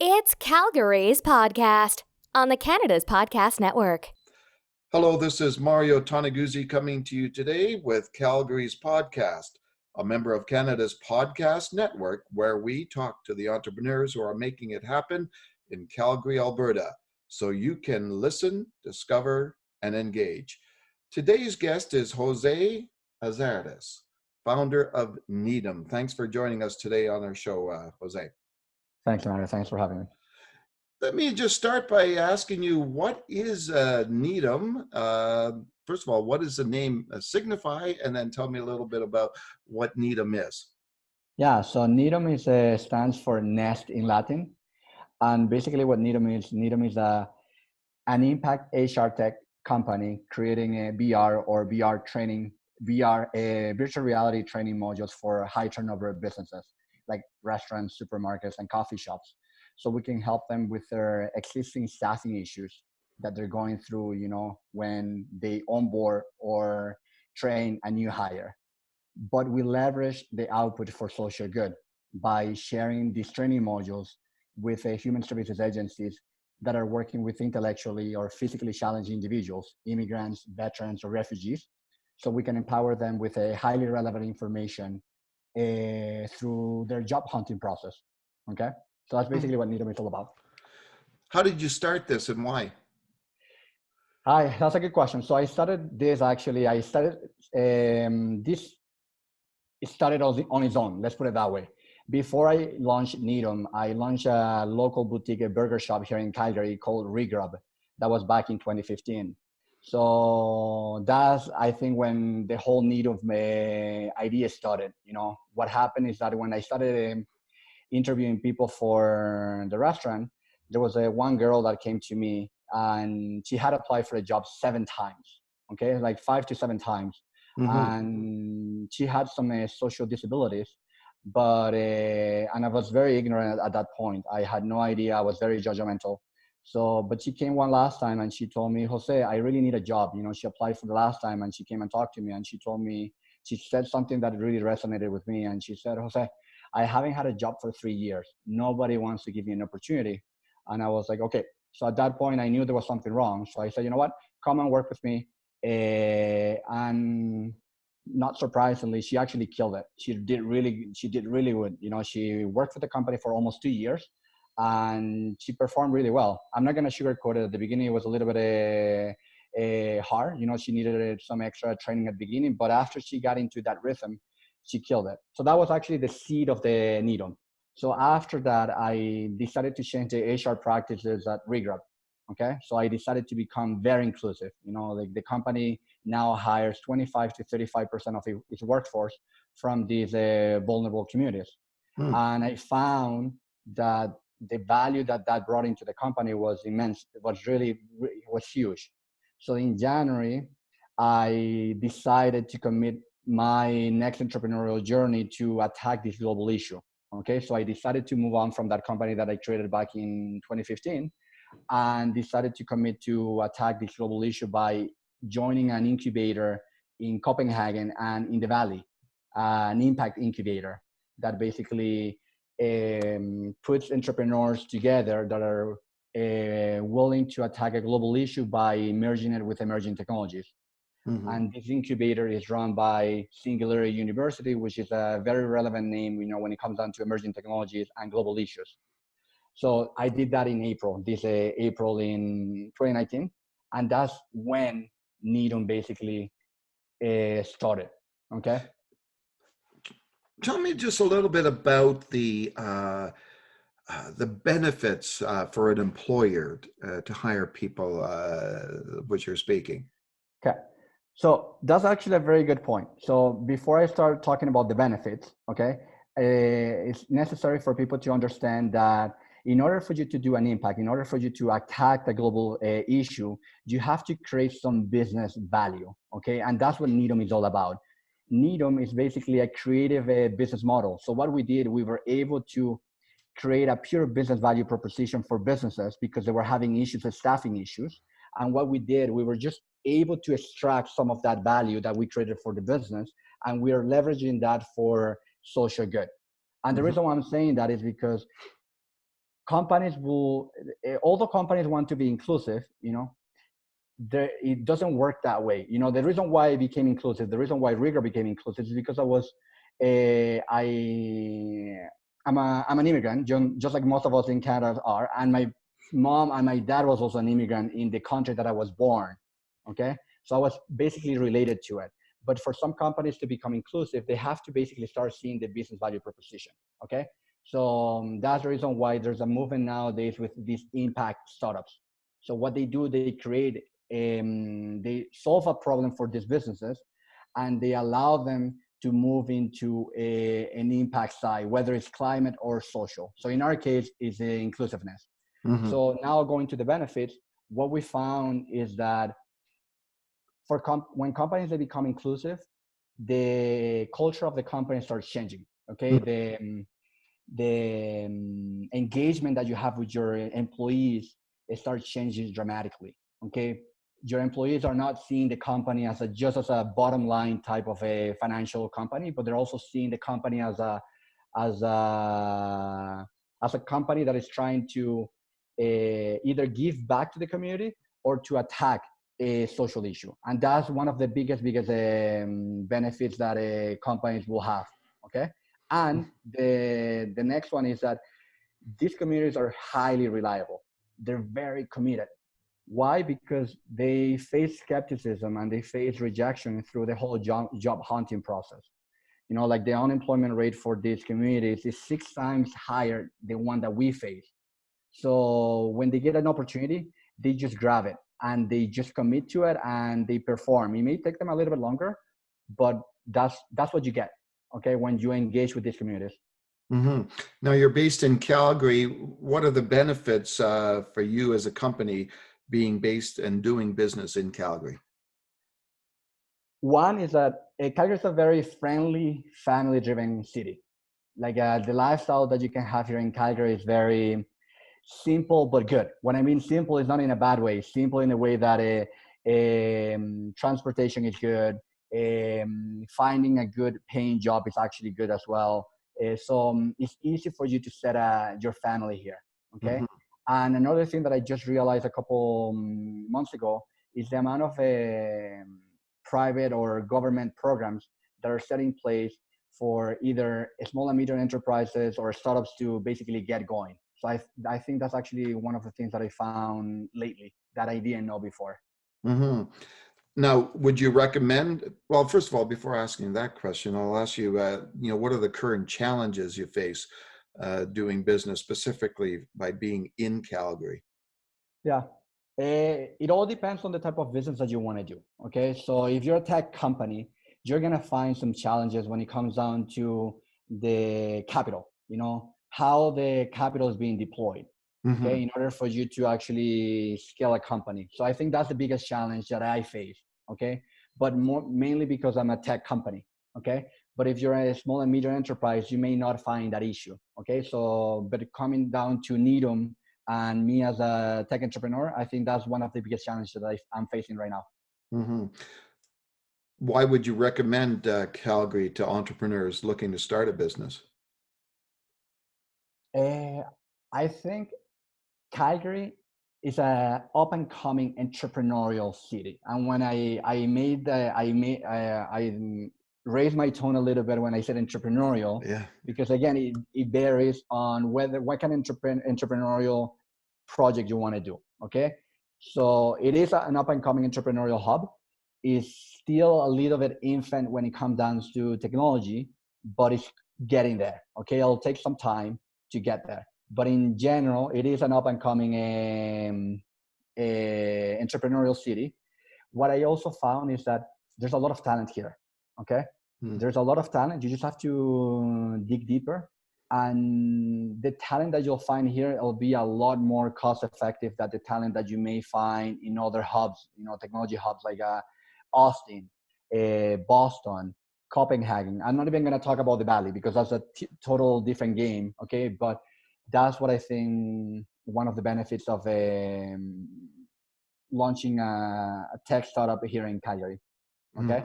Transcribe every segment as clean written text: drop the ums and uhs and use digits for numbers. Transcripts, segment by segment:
It's Calgary's podcast on the Canada's Podcast Network. Hello, this is Mario Toneguzzi coming to you today with Calgary's podcast, a member of Canada's Podcast Network, where we talk to the entrepreneurs who are making it happen in Calgary, Alberta, so you can listen, discover, and engage. Today's guest is Jose Azares, founder of Needham. Thanks for joining us today on our show, Jose. Thanks, Mario. Thanks for having me. Let me just start by asking you, what is Needham? First of all, what does the name signify? And then tell me a little bit about what Needham is. Yeah, so Needham stands for nest in Latin. And basically what Needham is an impact HR tech company creating a VR or VR training, virtual reality training modules for high turnover businesses like restaurants, supermarkets, and coffee shops. So we can help them with their existing staffing issues that they're going through, when they onboard or train a new hire. But we leverage the output for social good by sharing these training modules with human services agencies that are working with intellectually or physically challenged individuals, immigrants, veterans, or refugees. So we can empower them with a highly relevant information through their job hunting process. Okay. So that's basically what Needham is all about. How did you start this and why? Hi, that's a good question. So I started this actually. This it started on its own. Let's put it that way. Before I launched Needham, I launched a local boutique, a burger shop here in Calgary called Regrub. That was back in 2015. So that's, I think, when the whole Needham idea started. What happened is that when I started interviewing people for the restaurant, there was one girl that came to me and she had applied for a job 7 times, okay, like 5 to 7 times. Mm-hmm. And she had some social disabilities, but and I was very ignorant at that point. I had no idea. I was very judgmental. So, but she came one last time and she told me, Jose, I really need a job. She applied for the last time and she came and talked to me and she told me, she said something that really resonated with me. And she said, Jose, I haven't had a job for 3 years. Nobody wants to give me an opportunity. And I was like, okay. So at that point, I knew there was something wrong. So I said, you know what? Come and work with me. And not surprisingly, she actually killed it. She did really good. She worked for the company for almost 2 years and she performed really well. I'm not going to sugarcoat it. At the beginning, it was a little bit hard. She needed some extra training at the beginning, but after she got into that rhythm, she killed it. So that was actually the seed of the Needham. So after that, I decided to change the HR practices at Regrub. Okay, so I decided to become very inclusive. Like the company now hires 25 to 35% of its workforce from these vulnerable communities. And I found that the value that brought into the company was immense. It was huge. So in January, I decided to commit my next entrepreneurial journey to attack this global issue. Okay, so I decided to move on from that company that I created back in 2015 and decided to commit to attack this global issue by joining an incubator in Copenhagen and in the Valley, an impact incubator that basically puts entrepreneurs together that are willing to attack a global issue by merging it with emerging technologies. Mm-hmm. And this incubator is run by Singularity University, which is a very relevant name, when it comes down to emerging technologies and global issues. So I did that in April in 2019. And that's when Needham basically started, okay? Tell me just a little bit about the benefits for an employer to hire people, which you're speaking. Okay. So that's actually a very good point. So before I start talking about the benefits, okay, it's necessary for people to understand that in order for you to do an impact, in order for you to attack the global issue, you have to create some business value, okay? And that's what Needham is all about. Needham is basically a creative business model. So what we did, we were able to create a pure business value proposition for businesses because they were having issues with staffing issues. And what we did, we were just able to extract some of that value that we created for the business, and we are leveraging that for social good. And the reason why I'm saying that is because companies will, although companies want to be inclusive, it doesn't work that way. The reason why it became inclusive, the reason why Rigor became inclusive is because I'm an immigrant, just like most of us in Canada are, and my mom and my dad was also an immigrant in the country that I was born. Okay, so I was basically related to it. But for some companies to become inclusive, they have to basically start seeing the business value proposition. Okay, so that's the reason why there's a movement nowadays with these impact startups. So what they do, they create, they solve a problem for these businesses, and they allow them to move into an impact side, whether it's climate or social. So in our case, it's inclusiveness. Mm-hmm. So now going to the benefits, what we found is that when companies they become inclusive, the culture of the company starts changing. Okay, the engagement that you have with your employees, it starts changing dramatically. Okay, your employees are not seeing the company just as a bottom line type of a financial company, but they're also seeing the company as a company that is trying to either give back to the community or to attack a social issue. And that's one of the biggest benefits that companies will have. Okay, and the next one is that these communities are highly reliable. They're very committed. Why? Because they face skepticism and they face rejection through the whole job hunting process. Like the unemployment rate for these communities is 6 times higher than one that we face. So when they get an opportunity, they just grab it and they just commit to it and they perform. It may take them a little bit longer, but that's what you get, okay, when you engage with these communities. Mm-hmm. Now you're based in Calgary. What are the benefits for you as a company being based and doing business in Calgary? One is that Calgary is a very friendly, family-driven city. Like the lifestyle that you can have here in Calgary is very simple but good. When I mean simple, it's not in a bad way. Simple in a way that transportation is good. Finding a good paying job is actually good as well. So it's easy for you to set your family here. Okay. Mm-hmm. And another thing that I just realized a couple months ago is the amount of private or government programs that are set in place for either small and medium enterprises or startups to basically get going. So I think that's actually one of the things that I found lately that I didn't know before. Mm-hmm. Now, would you recommend, well, first of all, before asking that question, I'll ask you, what are the current challenges you face doing business specifically by being in Calgary? Yeah. It all depends on the type of business that you want to do. Okay. So if you're a tech company, you're going to find some challenges when it comes down to the capital, how the capital is being deployed. Mm-hmm. Okay. In order for you to actually scale a company. So I think that's the biggest challenge that I face. Okay. But mainly because I'm a tech company. Okay. But if you're a small and medium enterprise, you may not find that issue. Okay. So, but coming down to Needham, and me as a tech entrepreneur, I think that's one of the biggest challenges that I'm facing right now. Mm-hmm. Why would you recommend Calgary to entrepreneurs looking to start a business? I think Calgary is a up and coming entrepreneurial city. And when I raised my tone a little bit when I said entrepreneurial, Yeah. because again, it varies on what kind of entrepreneurial project you want to do. Okay. So it is an up and coming entrepreneurial hub. Is still a little bit infant when it comes down to technology, but it's getting there. Okay. It'll take some time to get there. But in general, it is an up and coming entrepreneurial city. What I also found is that there's a lot of talent here. Okay. There's a lot of talent. You just have to dig deeper. And the talent that you'll find here will be a lot more cost effective than the talent that you may find in other hubs, technology hubs like Austin, Boston, Copenhagen. I'm not even going to talk about the Valley because that's a total different game. Okay. But that's what I think one of the benefits of launching a tech startup here in Calgary. Okay.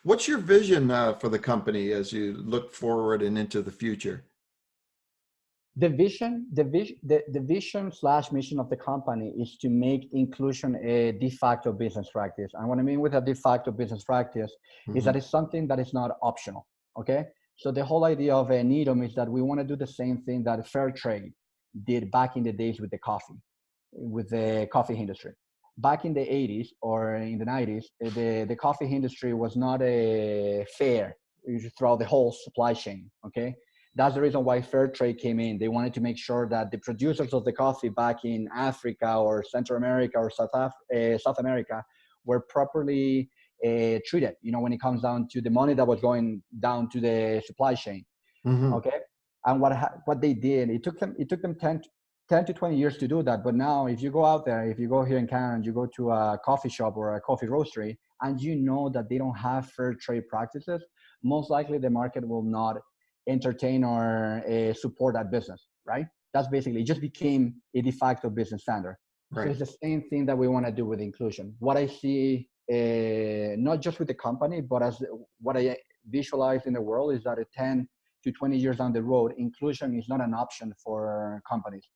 What's your vision for the company as you look forward and into the future? The vision slash mission of the company is to make inclusion a de facto business practice. And what I mean with a de facto business practice is that it's something that is not optional. Okay. So the whole idea of a Needham is that we want to do the same thing that fair trade did back in the days with the coffee industry. Back in the 80s or in the 90s, the coffee industry was not a fair throughout the whole supply chain. Okay. That's the reason why fair trade came in. They wanted to make sure that the producers of the coffee back in Africa or Central America or South America were properly treated, when it comes down to the money that was going down to the supply chain. Mm-hmm. Okay. And what they did, it took them 10 to 20 years to do that. But now if you go out there, if you go here in Canada and you go to a coffee shop or a coffee roastery and you know that they don't have fair trade practices, most likely the market will not entertain or support that business, right? That's basically, it just became a de facto business standard. Right. So it's the same thing that we want to do with inclusion. What I see, not just with the company, but as what I visualize in the world is that 10 to 20 years down the road, inclusion is not an option for companies.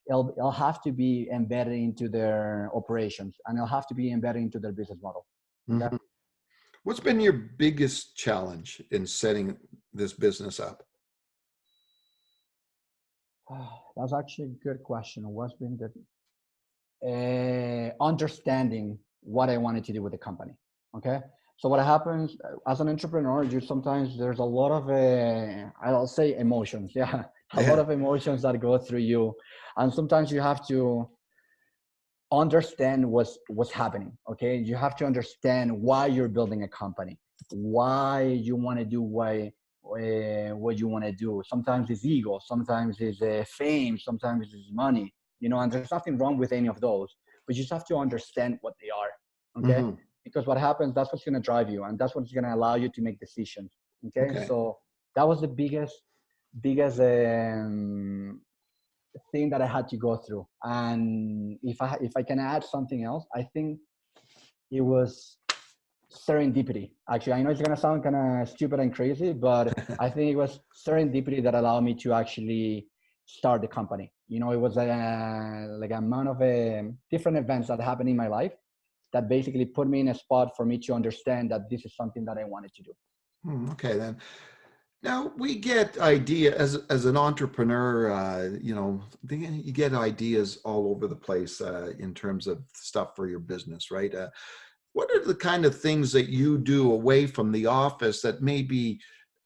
It'll have to be embedded into their operations and it'll have to be embedded into their business model. Okay? Mm-hmm. What's been your biggest challenge in setting this business up? That's actually a good question. What's been the understanding what I wanted to do with the company? Okay. So what happens as an entrepreneur, sometimes there's a lot of, I'll say emotions. Yeah. A lot of emotions that go through you. And sometimes you have to understand what's happening. Okay. You have to understand why you're building a company, why you want to do what you want to do. Sometimes it's ego, sometimes it's fame, sometimes it's money, and there's nothing wrong with any of those, but you just have to understand what they are. Okay. Mm-hmm. Because what happens, that's what's going to drive you and that's what's going to allow you to make decisions. Okay. So that was the biggest thing that I had to go through. And if I can add something else, I think it was serendipity. Actually, I know it's gonna sound kind of stupid and crazy, but I think it was serendipity that allowed me to actually start the company. It was like a amount of different events that happened in my life that basically put me in a spot for me to understand that this is something that I wanted to do. Okay, then. Now we get ideas as an entrepreneur, you get ideas all over the place in terms of stuff for your business, right? What are the kind of things that you do away from the office that maybe,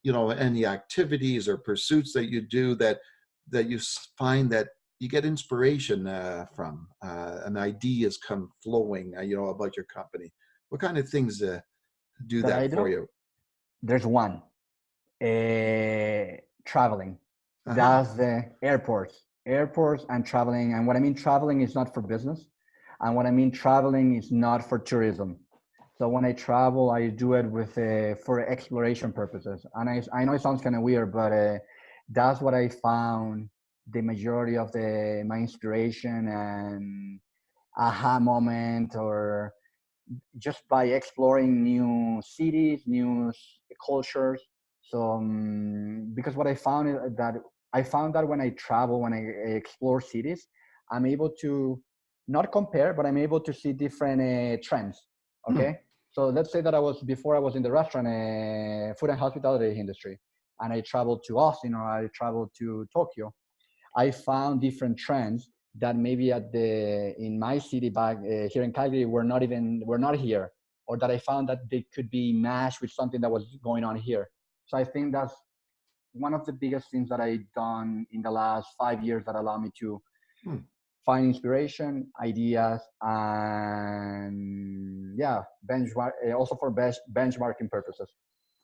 any activities or pursuits that you do that you find that you get inspiration from and ideas come flowing, about your company? What kind of things do that for you? There's one. Traveling. That's the airports and traveling. And what I mean traveling is not for business. And what I mean traveling is not for tourism. So when I travel, I do it with for exploration purposes. And I know it sounds kind of weird, but that's what I found the majority of my inspiration and aha moment, or just by exploring new cities, new cultures. So because what I found is that when I travel, when I explore cities, I'm able to not compare, but I'm able to see different trends. Okay. So let's say that before I was in the restaurant, food and hospitality industry, and I traveled to Austin or I traveled to Tokyo. I found different trends that maybe in my city back here in Calgary were not here, or that I found that they could be matched with something that was going on here. So I think that's one of the biggest things that I've done in the last 5 years that allow me to find inspiration, ideas, and benchmark, also for benchmarking purposes.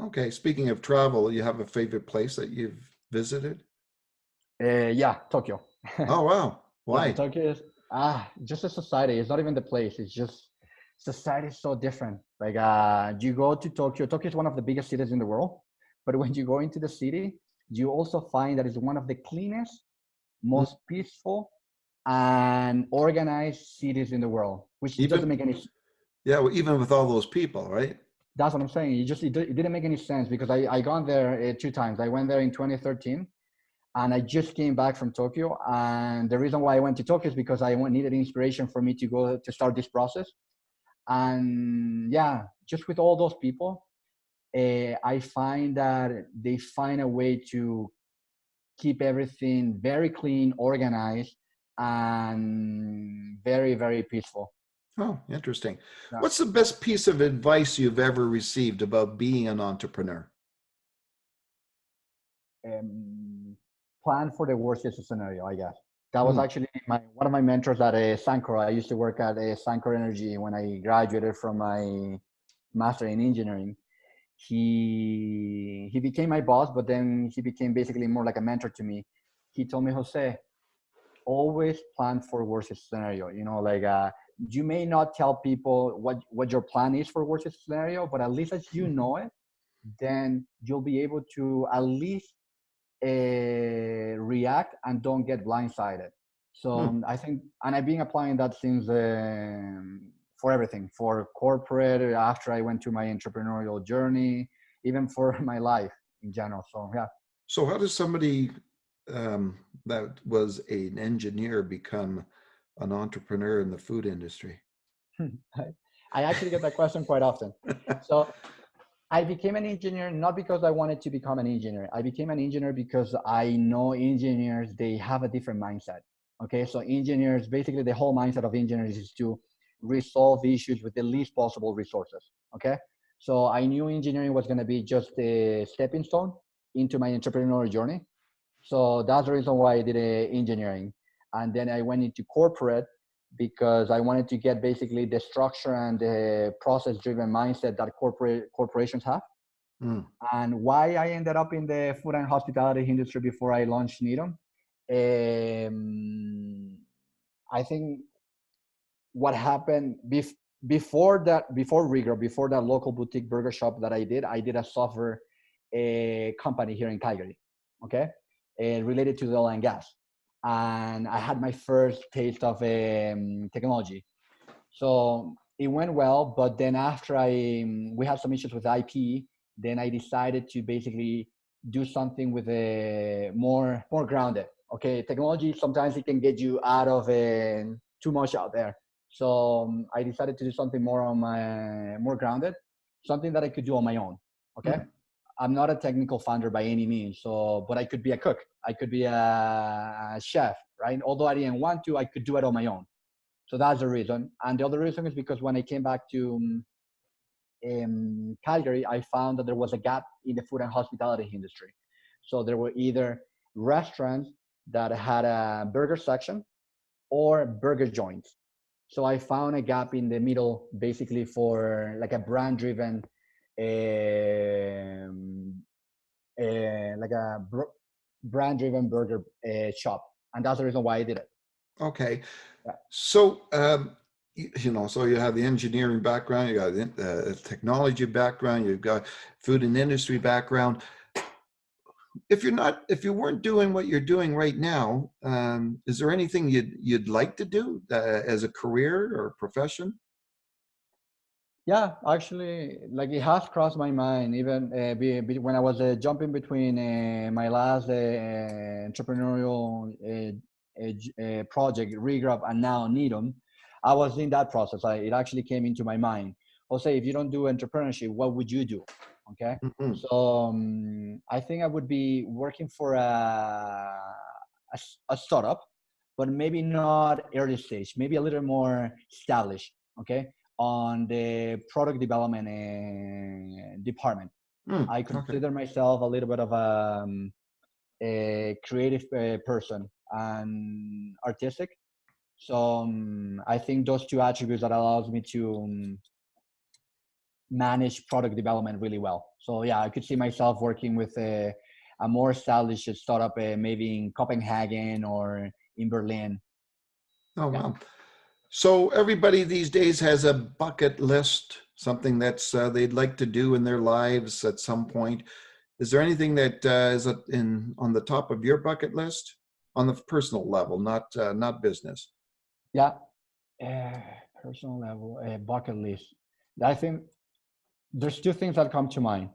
Okay. Speaking of travel, you have a favorite place that you've visited? Tokyo. Oh, wow. Why? Tokyo is just a society. It's not even the place. It's just society is so different. Like you go to Tokyo. Tokyo is one of the biggest cities in the world. But when you go into the city, you also find that it's one of the cleanest, most peaceful, and organized cities in the world, which doesn't make any sense. Yeah, well, even with all those people, right? That's what I'm saying. It didn't make any sense because I gone there 2 times. I went there in 2013 And I just came back from Tokyo. And the reason why I went to Tokyo is because I needed inspiration for me to go to start this process. And yeah, just with all those people, I find that they find a way to keep everything very clean, organized, and very, very peaceful. Oh, interesting. Yeah. What's the best piece of advice you've ever received about being an entrepreneur? Plan for the worst case scenario, I guess. That was Hmm. actually one of my mentors at Sancor. I used to work at Sancor Energy when I graduated from my master in engineering. He became my boss, but then he became basically more like a mentor to me. He told me, Jose, always plan for worst case scenario. You know, like you may not tell people what your plan is for worst case scenario, but at least as you know it, then you'll be able to at least react and don't get blindsided. So Hmm. I think, and I've been applying that since for everything, for corporate, after I went to my entrepreneurial journey, even for my life in general. So yeah. So how does somebody that was an engineer become an entrepreneur in the food industry? I actually get that question quite often. So I became an engineer not because I wanted to become an engineer. I became an engineer because I know engineers, they have a different mindset. Okay, so engineers, basically the whole mindset of engineers is to resolve issues with the least possible resources. Okay, so I knew engineering was going to be just a stepping stone into my entrepreneurial journey. So that's the reason why I did engineering. And then I went into corporate because I wanted to get basically the structure and the process driven mindset that corporations have. Hmm. And why I ended up in the food and hospitality industry before I launched Needham. I think what happened before regrub, before that local boutique burger shop that I did a software company here in Calgary, okay, related to the oil and gas. And I had my first taste of technology. So it went well, but then after we had some issues with IP, then I decided to basically do something with a more grounded. Okay, technology sometimes it can get you out of too much out there. So I decided to do something more on my more grounded, something that I could do on my own. Okay, Hmm. I'm not a technical founder by any means, so but I could be a cook, I could be a chef, right? Although I didn't want to, I could do it on my own. So that's the reason. And the other reason is because when I came back to Calgary, I found that there was a gap in the food and hospitality industry. So there were either restaurants that had a burger section or burger joints. So I found a gap in the middle, basically for like a brand-driven, like a brand-driven burger shop, and that's the reason why I did it. Okay. Yeah. So, so you have the engineering background, you got the technology background, you've got food and industry background. If you weren't doing what you're doing right now, is there anything you'd like to do as a career or profession? Yeah, actually, like it has crossed my mind even when I was jumping between my last entrepreneurial project, Regrub, and now Needham. I was in that process. It actually came into my mind. Jose, if you don't do entrepreneurship, what would you do? Okay, Mhm. so I think I would be working for a startup, but maybe not early stage, maybe a little more established. Okay, on the product development department. Mm, I okay. consider myself a little bit of a creative person and artistic. So I think those two attributes that allows me to manage product development really well. So yeah, I could see myself working with a more established startup, maybe in Copenhagen or in Berlin. Oh, Yeah. wow. So everybody these days has a bucket list, something that's they'd like to do in their lives at some point. Is there anything that is on the top of your bucket list on the personal level, not business? Yeah. Personal level, bucket list. I think there's two things that come to mind.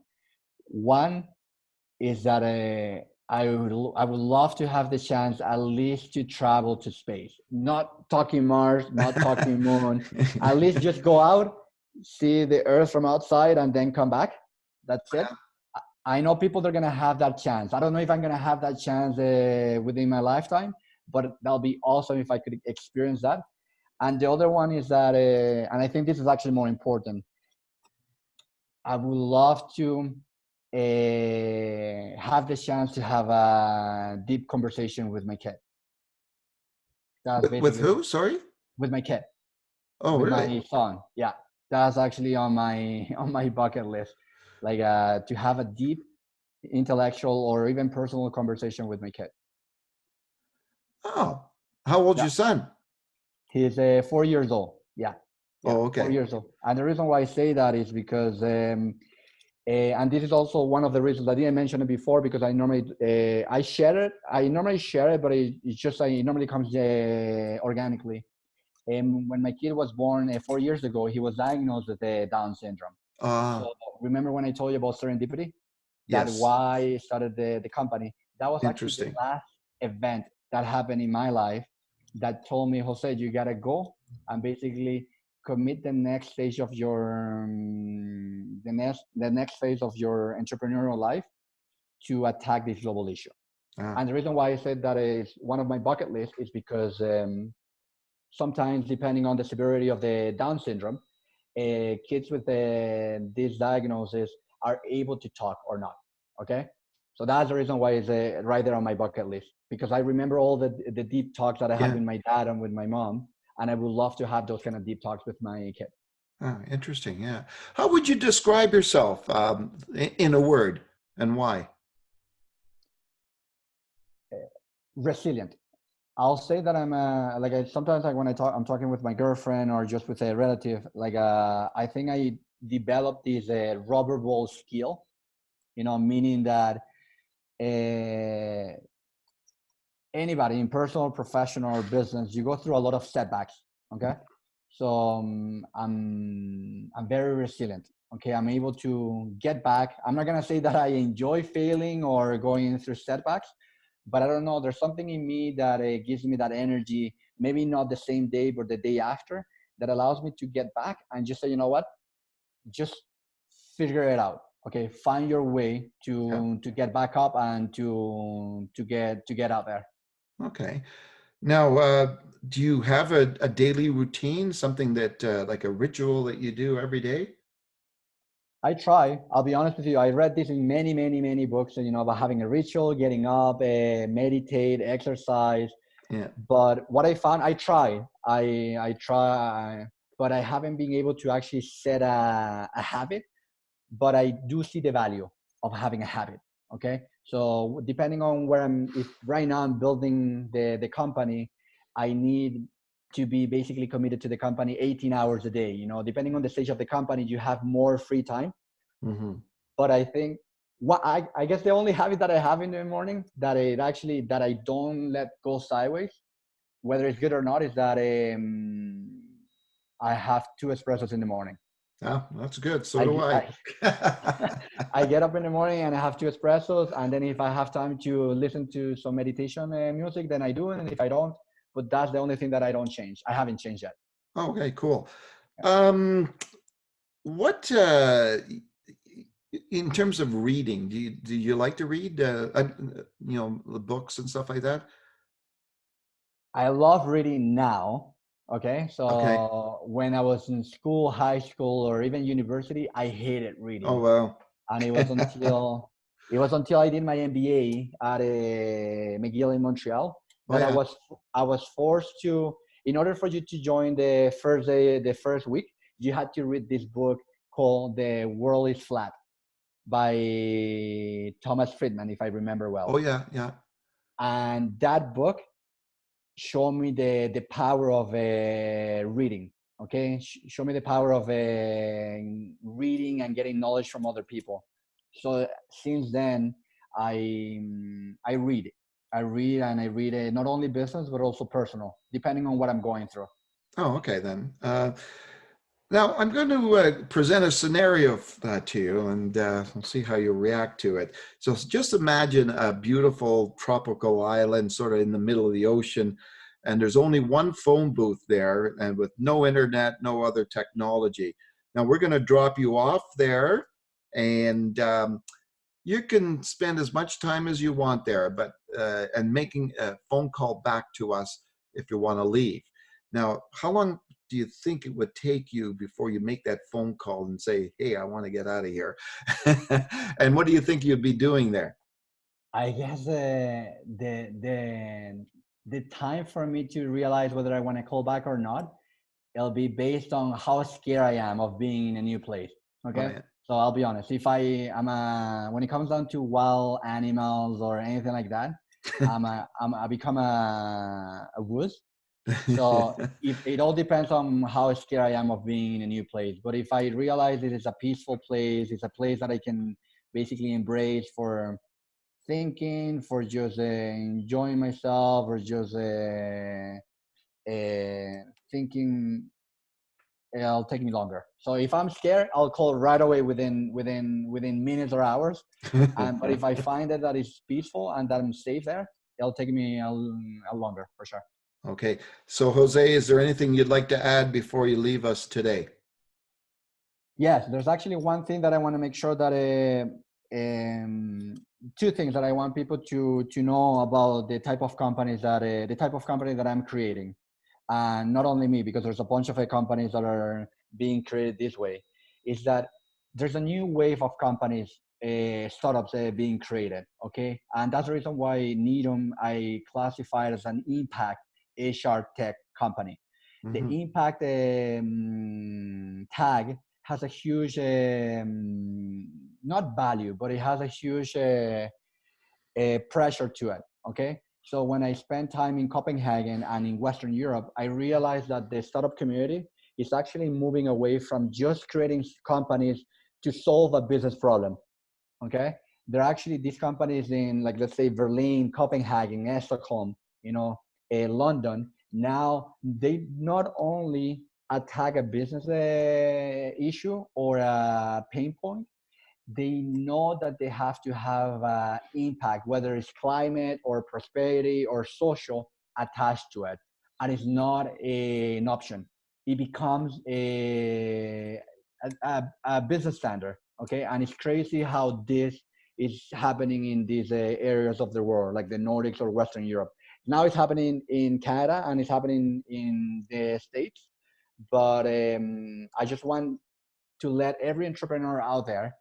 One is that I would love to have the chance at least to travel to space. Not talking Mars, not talking Moon. At least just go out, see the Earth from outside, and then come back. That's it. I know people that are gonna have that chance. I don't know if I'm gonna have that chance within my lifetime, but that'll be awesome if I could experience that. And the other one is that, and I think this is actually more important. I would love to have the chance to have a deep conversation with my kid. That's With basically who? Sorry. with my kid, Oh, with really? my son. Yeah, that's actually on my on my bucket list. Like to have a deep intellectual or even personal conversation with my kid. Oh, how old's Yeah, your son? he's 4 years old. Yeah, yeah, Oh, four okay. years old. And the reason why I say that is because and this is also one of the reasons I didn't mention it before, because I normally I share it. I normally share it, but it's just it normally comes organically. And when my kid was born 4 years ago, he was diagnosed with Down syndrome. So Ah, remember when I told you about serendipity? That yes. why I started the company. That was actually the Interesting. last event that happened in my life that told me, Jose, you gotta go and basically commit the next stage of your the next phase of your entrepreneurial life to attack this global issue. Ah, And the reason why I said that is one of my bucket lists is because sometimes, depending on the severity of the Down syndrome, kids with this diagnosis are able to talk or not. Okay, so that's the reason why it's right there on my bucket list, because I remember all the deep talks that I had yeah. with my dad and with my mom, and I would love to have those kind of deep talks with my kid. Ah, interesting. Yeah. How would you describe yourself in a word, and why? Resilient. I'll say that I'm like sometimes like when I'm talking with my girlfriend or just with a relative, like I think I developed this rubber ball skill, meaning that uh, anybody in personal, professional, or business, you go through a lot of setbacks. Okay, so I'm very resilient. Okay, I'm able to get back. I'm not gonna say that I enjoy failing or going through setbacks, but I don't know. There's something in me that gives me that energy. Maybe not the same day, but the day after, that allows me to get back and just say, you know what, just figure it out. Okay, find your way Yeah. to get back up and to get out there. Okay. Now, do you have a daily routine, something that like a ritual that you do every day? I try. I'll be honest with you. I read this in many, many, many books, about having a ritual, getting up, meditate, exercise. Yeah. But what I found, I try, but I haven't been able to actually set a habit. But I do see the value of having a habit. Okay, so depending on where if right now I'm building the company, I need to be basically committed to the company 18 hours a day. Depending on the stage of the company, you have more free time. Hmm. But I think what I guess the only habit that I have in the morning that I don't let go sideways, whether it's good or not, is that I have two espressos in the morning. Yeah, that's good. So I, do I. I I get up in the morning and I have two espressos, and then if I have time to listen to some meditation music, then I do, and if I don't, but that's the only thing that I don't change. I haven't changed yet. Okay, cool. Yeah. Um, what in terms of reading, do you like to read the books and stuff like that? I love reading now. Okay, Okay. so when I was in school, high school, or even university, I hated Oh, reading, wow. and it was until I did my MBA at McGill in Montreal Oh, that I yeah. was I was forced to. In order for you to join the first day, the first week, you had to read this book called "The World Is Flat" by Thomas Friedman, if I remember Oh, well. yeah, yeah. And that book showed me the power of reading. Okay, show me the power of reading and getting knowledge from other people. So since then, I read. I read not only business but also personal, depending on what I'm going through. Oh, okay then. Now, I'm going to present a scenario to you, and we'll see how you react to it. So just imagine a beautiful tropical island sort of in the middle of the ocean, and there's only one phone booth there, and with no internet, no other technology. Now, we're going to drop you off there, and you can spend as much time as you want there, but and making a phone call back to us if you want to leave. Now, how long do you think it would take you before you make that phone call and say, hey, I want to get out of here? And what do you think you'd be doing there? I guess the time for me to realize whether I want to call back or not, it'll be based on how scared I am of being in a new place. Oh, Okay. yeah. So I'll be honest. If when it comes down to wild animals or anything like that, I become a wuss. So if it all depends on how scared I am of being in a new place. But if I realize it is a peaceful place, it's a place that I can basically embrace for thinking, for just enjoying myself, or just thinking, it'll take me longer. So if I'm scared, I'll call right away within minutes or hours. But if I find that it's peaceful and that I'm safe there, it'll take me a longer for sure. Okay. So, Jose, is there anything you'd like to add before you leave us today? Yes, there's actually one thing that I want to make sure that two things that I want people to know about the type of companies that the type of company that I'm creating, and not only me, because there's a bunch of companies that are being created this way. Is that there's a new wave of companies, startups being created. Okay, and that's the reason why Needham I classified as an impact HR tech company. The Mm-hmm. impact tag has a huge not value, but it has a huge pressure to it. Okay, so when I spent time in Copenhagen and in Western Europe, I realized that the startup community is actually moving away from just creating companies to solve a business problem. Okay, there are actually these companies in, like, let's say Berlin, Copenhagen, Stockholm, London. Now they not only attack a business issue or a pain point, they know that they have to have impact, whether it's climate or prosperity or social, attached to it, and it's not an option. It becomes a business standard. Okay, and it's crazy how this is happening in these areas of the world, like the Nordics or Western Europe. Now it's happening in Canada and it's happening in the States. But I just want to let every entrepreneur out there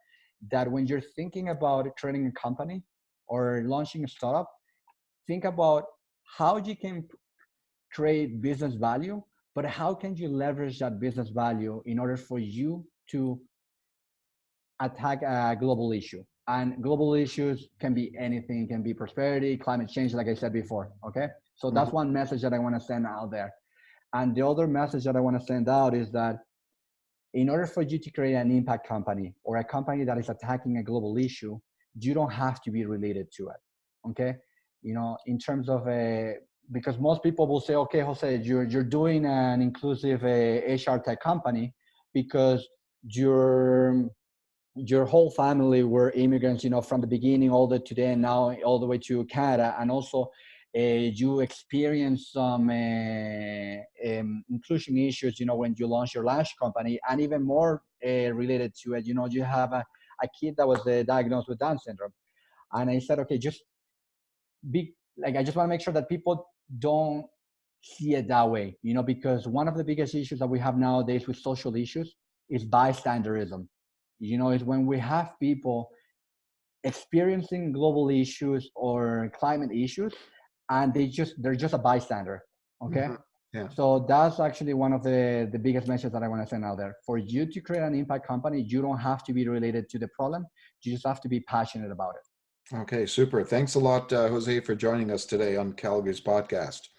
that when you're thinking about creating a company or launching a startup, think about how you can create business value, but how can you leverage that business value in order for you to attack a global issue. And global issues can be anything, can be prosperity, climate change, like I said before. Okay, so that's Mm-hmm. one message that I want to send out there. And the other message that I want to send out is that in order for you to create an impact company or a company that is attacking a global issue, you don't have to be related to it. Okay, in terms of because most people will say, okay, Jose, you're doing an inclusive HR tech company because your whole family were immigrants, from the beginning all the way to today, and now all the way to Canada, and also you experienced some inclusion issues, when you launched your last company, and even more related to it, you have a kid that was diagnosed with Down syndrome, and I said, okay, just be like, I just want to make sure that people don't see it that way, because one of the biggest issues that we have nowadays with social issues is bystanderism. Is when we have people experiencing global issues or climate issues, and they're just a bystander. Okay. Mm-hmm. Yeah. So that's actually one of the biggest messages that I want to send out there. For you to create an impact company, you don't have to be related to the problem. You just have to be passionate about it. Okay, super. Thanks a lot, Jose, for joining us today on Calgary's podcast.